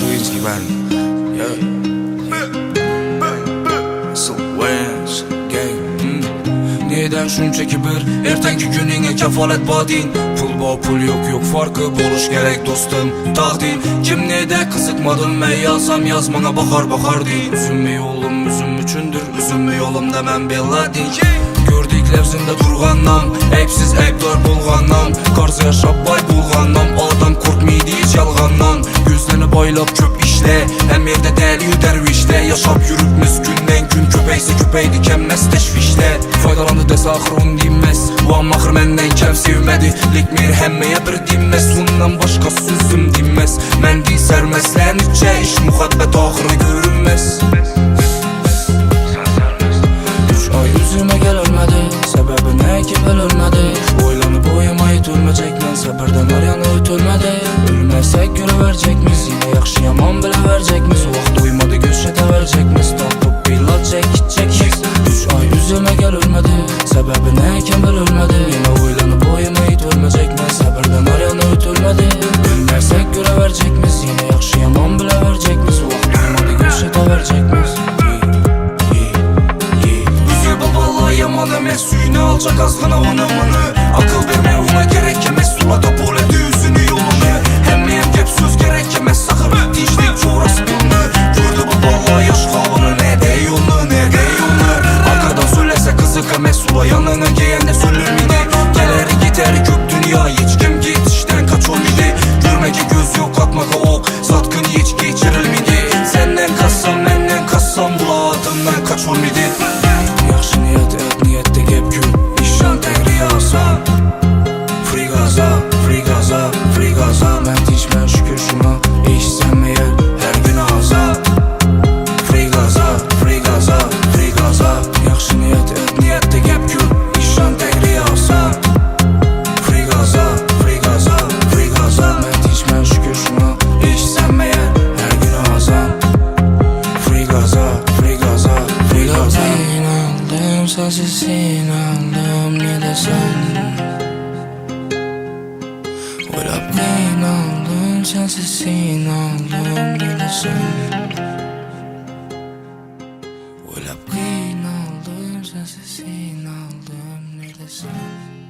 Kıyınski ben. Sılvens gang. Neden şunchaki bir ertangi gününe kefalet badin. Pul yok farkı buluş gerek dostum tahdin. Kim nede kızıkmadın ben yazsam yazmana bakar değil. Üzülme yolum üzüm üçündür, üzülme yolum demem belladin. Gördük levzinde durğannam, eypsiz eypdar bulğannam. Karşı yaşap bay bulğannam, adam korkmaydı hiç yalğandan. Gözlerini baylap köp işle, hem yerde deli dervişle. Yaşap yürütmüş günden gün köpeyse köpeydi kemmez teşvişle. Faydalandı dese ahır onu dinmez, bu an ahır menden kem sevmedi. Likmir hemmeye bir dinmez, bundan başka sözüm dinmez. Mendi sermezlenitçe iş muhabbet ahırı görünmez. Yüzüme gel ölmedi, sebebi ne ki ölmedi. Oylanıp uyumayı ölmeyecekmen, sabırdan aryanı ötülmedi. Ölmezsek göre verecekmiz, yine yakşı yaman bile verecekmiz. O vaxt uymadı göçete verecekmiz, tapıp bilacak gidecekmiz. 3 ay yüzüme gel ölmedi, sebebi ne ki ölmedi. Yine oylanıp uyumayı ölmeyecekmen, sabırdan aryanı ötülmedi. Ölmezsek göre verecekmiz, yine yakşı yaman bile verecekmiz. O vaxt uymadı göçete verecekmiz. Yaman emes suyunu alacak azgına anamını. Akıl verme ona gerek emez, sulada bol edi yüzünü yolunu. Hemmeyem gep söz gerek emez, sakır dinçlik çoğrası bulunu. Gördü bu balla yaş havını, nede yolunu. Arkadan söylese kızık emez, sula yanına giyende söylür miydi? Geleri gider köp dünya, hiç kim git işten kaçol miydi? Görmeki göz yok atmaka ok, satkın hiç geçiril miydi? Senden kassam menden kassam, bula adımdan kaçol miydi? Yaxşı niyet et niyette gep gül, işan tegri asan. Free gaza ben tinçmen şükür şuna, işsem meğer her gün aza. Free gaza yaxşı niyet et niyette gep gül, işan tegri asan. Free gaza ben tinçmen şükür şuna, işsem meğer her gün azan. Free gaza sensiz aldım ne desem. Oylap aldım sensiz aldım ne desem. Oylap aldım sensiz aldım ne desem.